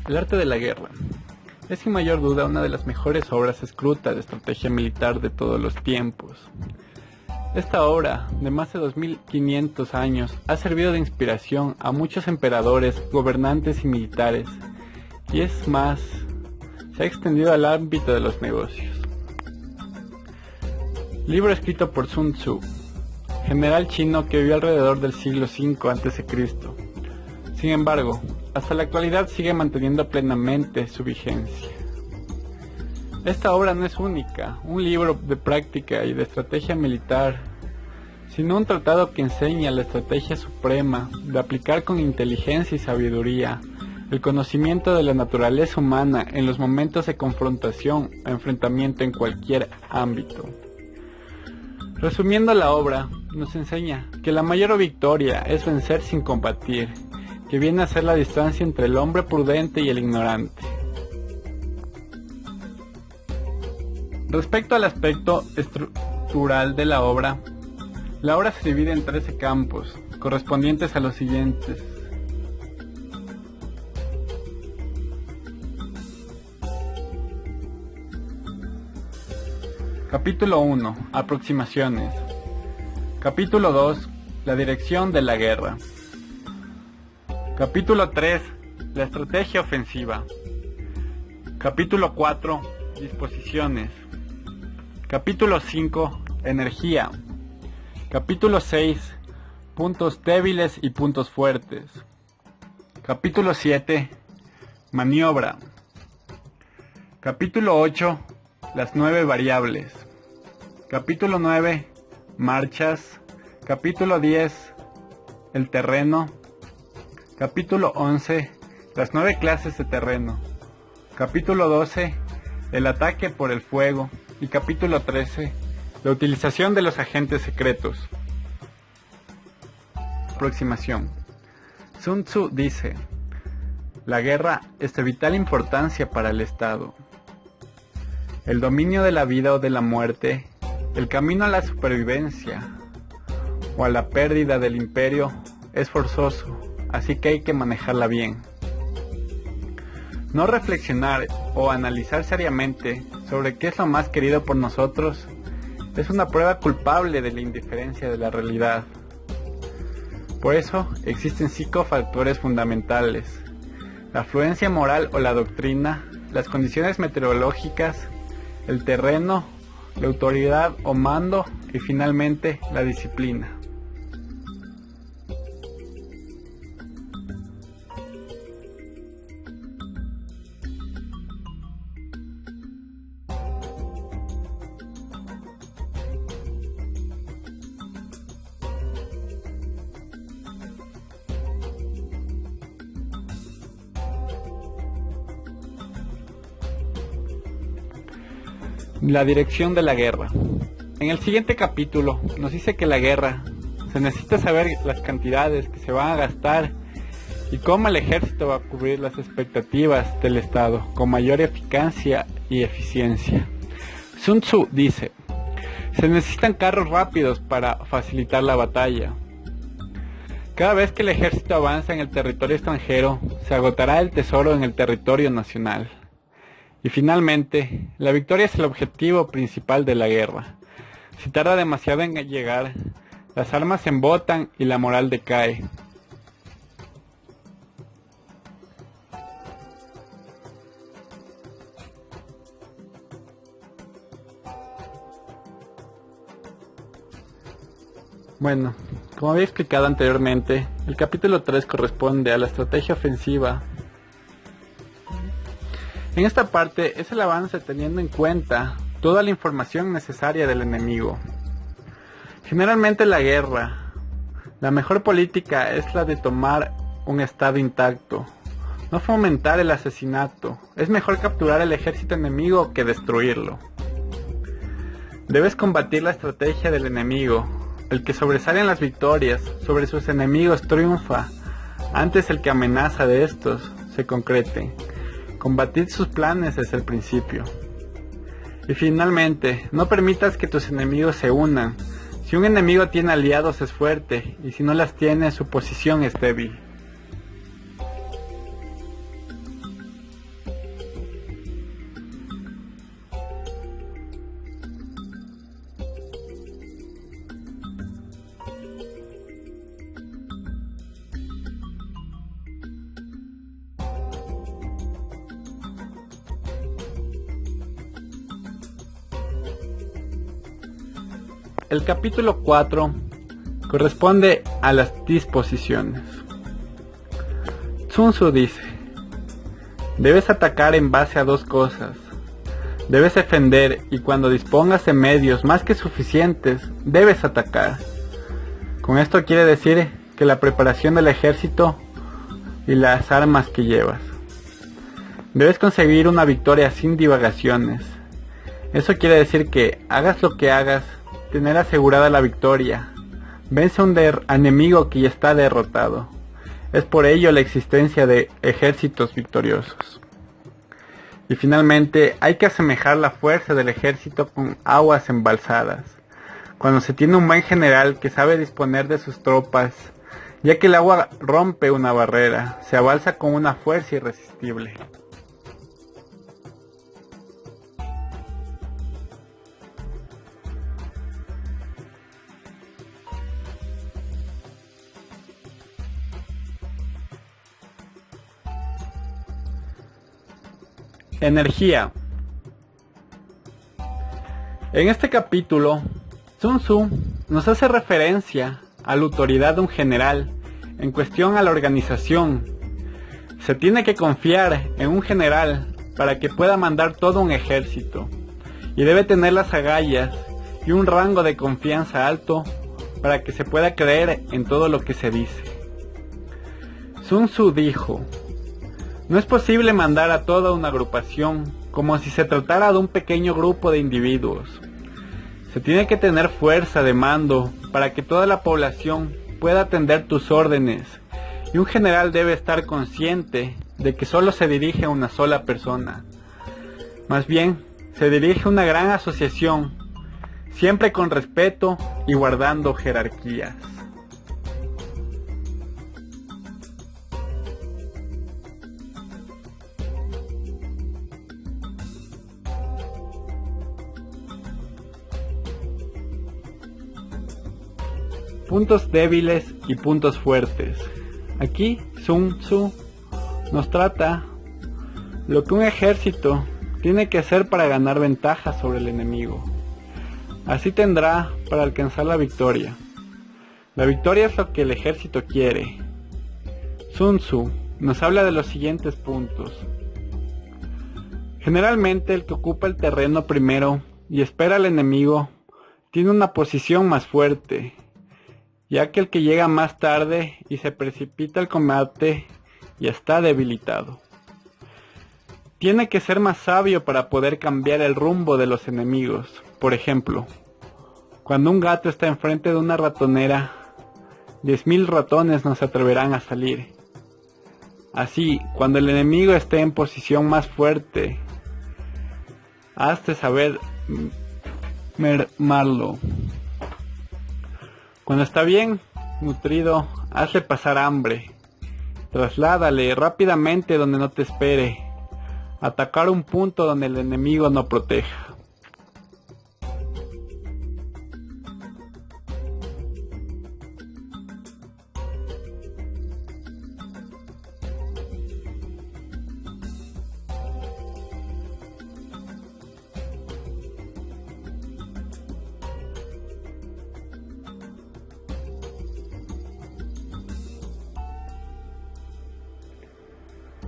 El arte de la guerra es sin mayor duda una de las mejores obras escritas de estrategia militar de todos los tiempos. Esta obra, de más de 2500 años, ha servido de inspiración a muchos emperadores, gobernantes y militares, y es más, se ha extendido al ámbito de los negocios. Libro escrito por Sun Tzu, general chino que vivió alrededor del siglo V a.C. Sin embargo, hasta la actualidad sigue manteniendo plenamente su vigencia. Esta obra no es única, un libro de práctica y de estrategia militar, sino un tratado que enseña la estrategia suprema de aplicar con inteligencia y sabiduría el conocimiento de la naturaleza humana en los momentos de confrontación o enfrentamiento en cualquier ámbito. Resumiendo la obra, nos enseña que la mayor victoria es vencer sin combatir, que viene a ser la distancia entre el hombre prudente y el ignorante. Respecto al aspecto estructural de la obra se divide en 13 campos, correspondientes a los siguientes. Capítulo 1. Aproximaciones. Capítulo 2. La dirección de la guerra. Capítulo 3. La estrategia ofensiva. Capítulo 4. Disposiciones. Capítulo 5. Energía. Capítulo 6. Puntos débiles y puntos fuertes. Capítulo 7. Maniobra. Capítulo 8. Las 9 variables. Capítulo 9. Marchas. Capítulo 10. El terreno. Capítulo 11. Las 9 clases de terreno. Capítulo 12. El ataque por el fuego. Y capítulo 13. La utilización de los agentes secretos. Aproximación. Sun Tzu dice: la guerra es de vital importancia para el Estado. El dominio de la vida o de la muerte, el camino a la supervivencia o a la pérdida del imperio es forzoso, así que hay que manejarla bien. No reflexionar o analizar seriamente sobre qué es lo más querido por nosotros es una prueba culpable de la indiferencia de la realidad. Por eso existen 5 factores fundamentales: la afluencia moral o la doctrina, las condiciones meteorológicas, el terreno, la autoridad o mando y finalmente la disciplina. La dirección de la guerra. En el siguiente capítulo nos dice que la guerra se necesita saber las cantidades que se van a gastar y cómo el ejército va a cubrir las expectativas del Estado con mayor eficacia y eficiencia. Sun Tzu dice: se necesitan carros rápidos para facilitar la batalla. Cada vez que el ejército avanza en el territorio extranjero, se agotará el tesoro en el territorio nacional. Y finalmente, la victoria es el objetivo principal de la guerra. Si tarda demasiado en llegar, las armas se embotan y la moral decae. Bueno, como había explicado anteriormente, el capítulo 3 corresponde a la estrategia ofensiva. En esta parte es el avance teniendo en cuenta toda la información necesaria del enemigo. Generalmente la guerra, la mejor política es la de tomar un estado intacto, no fomentar el asesinato. Es mejor capturar el ejército enemigo que destruirlo. Debes combatir la estrategia del enemigo. El que sobresale en las victorias sobre sus enemigos triunfa, antes el que amenaza de estos se concrete. Combatir sus planes es el principio. Y finalmente, no permitas que tus enemigos se unan. Si un enemigo tiene aliados es fuerte, y si no las tiene, su posición es débil. el capítulo 4 corresponde a las disposiciones. Sun Tzu dice: debes atacar en base a dos cosas. Debes defender, y cuando dispongas de medios más que suficientes, debes atacar. Con esto quiere decir que la preparación del ejército y las armas que llevas. Debes conseguir una victoria sin divagaciones. Eso quiere decir que, hagas lo que hagas, tener asegurada la victoria. Vence a un enemigo que ya está derrotado. Es por ello la existencia de ejércitos victoriosos. Y finalmente, hay que asemejar la fuerza del ejército con aguas embalsadas. Cuando se tiene un buen general que sabe disponer de sus tropas, ya que el agua rompe una barrera, se abalsa con una fuerza irresistible. Energía. En este capítulo, Sun Tzu nos hace referencia a la autoridad de un general en cuestión a la organización. Se tiene que confiar en un general para que pueda mandar todo un ejército, y debe tener las agallas y un rango de confianza alto para que se pueda creer en todo lo que se dice. Sun Tzu dijo: no es posible mandar a toda una agrupación como si se tratara de un pequeño grupo de individuos. Se tiene que tener fuerza de mando para que toda la población pueda atender tus órdenes, y un general debe estar consciente de que solo se dirige a una sola persona. Más bien, se dirige a una gran asociación, siempre con respeto y guardando jerarquías. Puntos débiles y puntos fuertes. Aquí Sun Tzu nos trata lo que un ejército tiene que hacer para ganar ventaja sobre el enemigo. Así tendrá para alcanzar la victoria. La victoria es lo que el ejército quiere. Sun Tzu nos habla de los siguientes puntos. Generalmente el que ocupa el terreno primero y espera al enemigo tiene una posición más fuerte, ya que el que llega más tarde y se precipita al combate ya está debilitado. Tiene que ser más sabio para poder cambiar el rumbo de los enemigos. Por ejemplo, cuando un gato está enfrente de una ratonera, 10.000 ratones no se atreverán a salir. Así, cuando el enemigo esté en posición más fuerte, has de saber mermarlo. Cuando está bien nutrido, hazle pasar hambre. Trasládale rápidamente donde no te espere. Atacar un punto donde el enemigo no proteja.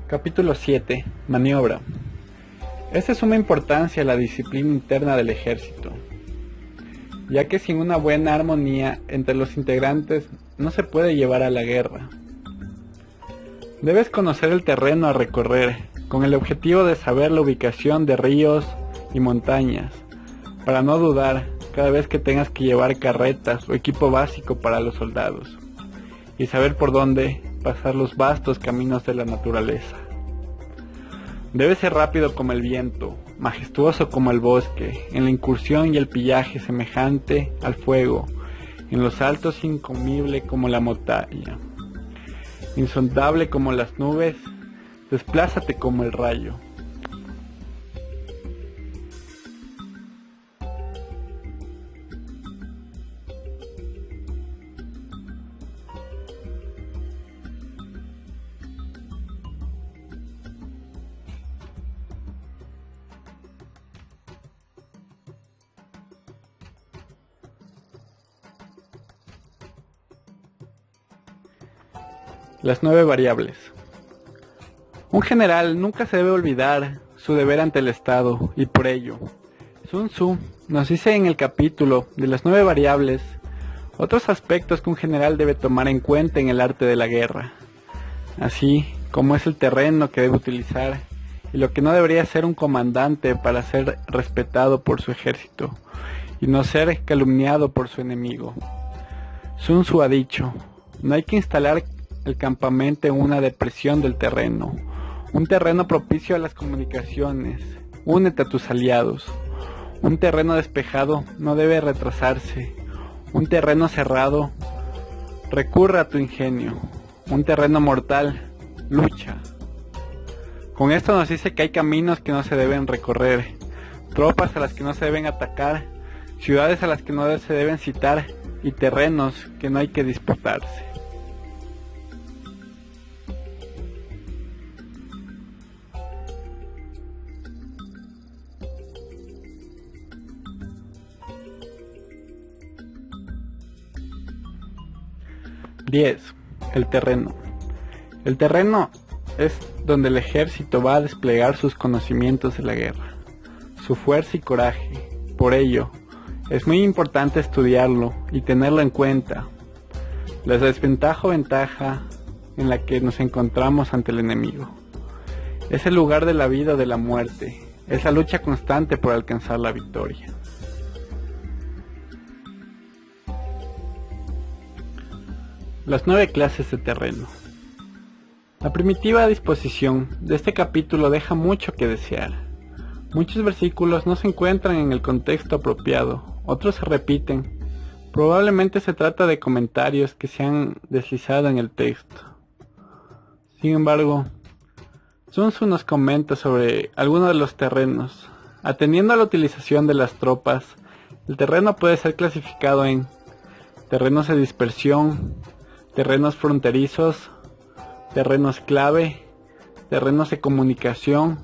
Capítulo 7. Maniobra. Es de suma importancia la disciplina interna del ejército, ya que sin una buena armonía entre los integrantes no se puede llevar a la guerra. Debes conocer el terreno a recorrer, con el objetivo de saber la ubicación de ríos y montañas, para no dudar cada vez que tengas que llevar carretas o equipo básico para los soldados, y saber por dónde pasar los vastos caminos de la naturaleza. Debe ser rápido como el viento, majestuoso como el bosque, en la incursión y el pillaje semejante al fuego, en los altos incomible como la montaña, insondable como las nubes, desplázate como el rayo. Las 9 variables. Un general nunca se debe olvidar su deber ante el Estado, y por ello, Sun Tzu nos dice en el capítulo de las 9 variables otros aspectos que un general debe tomar en cuenta en el arte de la guerra, así como es el terreno que debe utilizar y lo que no debería ser un comandante para ser respetado por su ejército y no ser calumniado por su enemigo. Sun Tzu ha dicho: no hay que instalar el campamento en una depresión del terreno, un terreno propicio a las comunicaciones. Únete a tus aliados. Un terreno despejado no debe retrasarse. Un terreno cerrado, recurre a tu ingenio. Un terreno mortal, lucha. Con esto nos dice que hay caminos que no se deben recorrer, tropas a las que no se deben atacar, ciudades a las que no se deben citar y terrenos que no hay que disputarse. El terreno. El terreno es donde el ejército va a desplegar sus conocimientos de la guerra, su fuerza y coraje. Por ello, es muy importante estudiarlo y tenerlo en cuenta. La desventaja o ventaja en la que nos encontramos ante el enemigo. Es el lugar de la vida o de la muerte. Es la lucha constante por alcanzar la victoria. Las 9 clases de terreno. La primitiva disposición de este capítulo deja mucho que desear. Muchos versículos no se encuentran en el contexto apropiado, otros se repiten. Probablemente se trata de comentarios que se han deslizado en el texto. Sin embargo, Sun Tzu nos comenta sobre algunos de los terrenos. Atendiendo a la utilización de las tropas, el terreno puede ser clasificado en terrenos de dispersión, terrenos fronterizos, terrenos clave, terrenos de comunicación,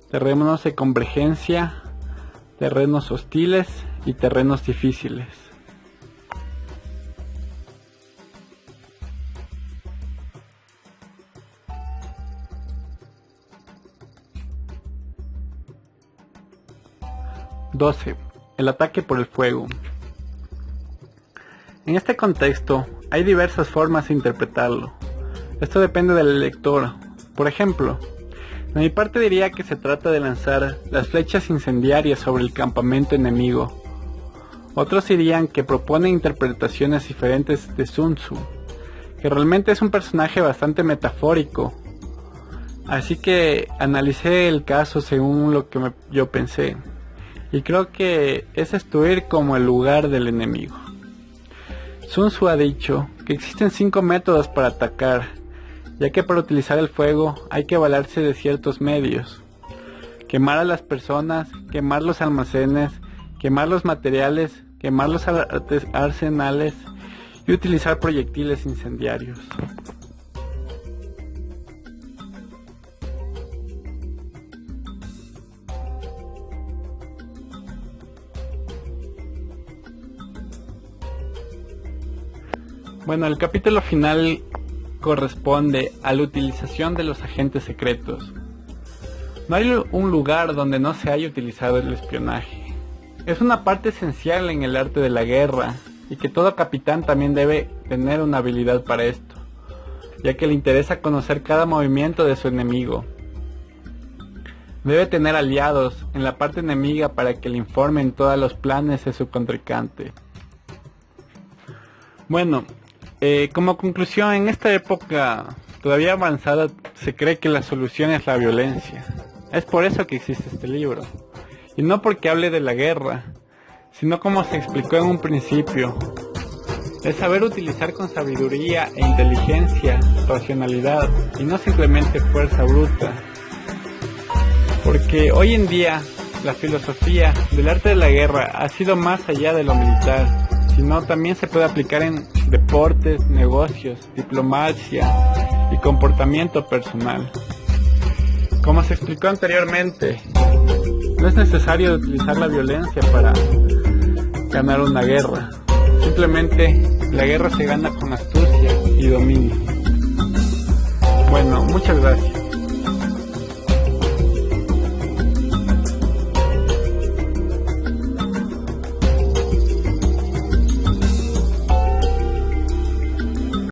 terrenos de convergencia, terrenos hostiles y terrenos difíciles. El ataque por el fuego. En este contexto, hay diversas formas de interpretarlo. Esto depende del lector. Por ejemplo, de mi parte diría que se trata de lanzar las flechas incendiarias sobre el campamento enemigo. Otros dirían que propone interpretaciones diferentes de Sun Tzu, que realmente es un personaje bastante metafórico. Así que analicé el caso según lo que yo pensé, y creo que es destruir como el lugar del enemigo. Sun Tzu ha dicho que existen 5 métodos para atacar, ya que para utilizar el fuego hay que valerse de ciertos medios: quemar a las personas, quemar los almacenes, quemar los materiales, quemar los arsenales y utilizar proyectiles incendiarios. Bueno, el capítulo final corresponde a la utilización de los agentes secretos. No hay un lugar donde no se haya utilizado el espionaje. Es una parte esencial en el arte de la guerra, y que todo capitán también debe tener una habilidad para esto, ya que le interesa conocer cada movimiento de su enemigo. Debe tener aliados en la parte enemiga para que le informen todos los planes de su contrincante. Bueno, como conclusión, en esta época todavía avanzada se cree que la solución es la violencia. Es por eso que existe este libro, y no porque hable de la guerra, sino como se explicó en un principio, es saber utilizar con sabiduría e inteligencia, racionalidad, y no simplemente fuerza bruta. Porque hoy en día la filosofía del arte de la guerra ha sido más allá de lo militar, sino también se puede aplicar en deportes, negocios, diplomacia y comportamiento personal. Como se explicó anteriormente, no es necesario utilizar la violencia para ganar una guerra. Simplemente la guerra se gana con astucia y dominio. Bueno, muchas gracias.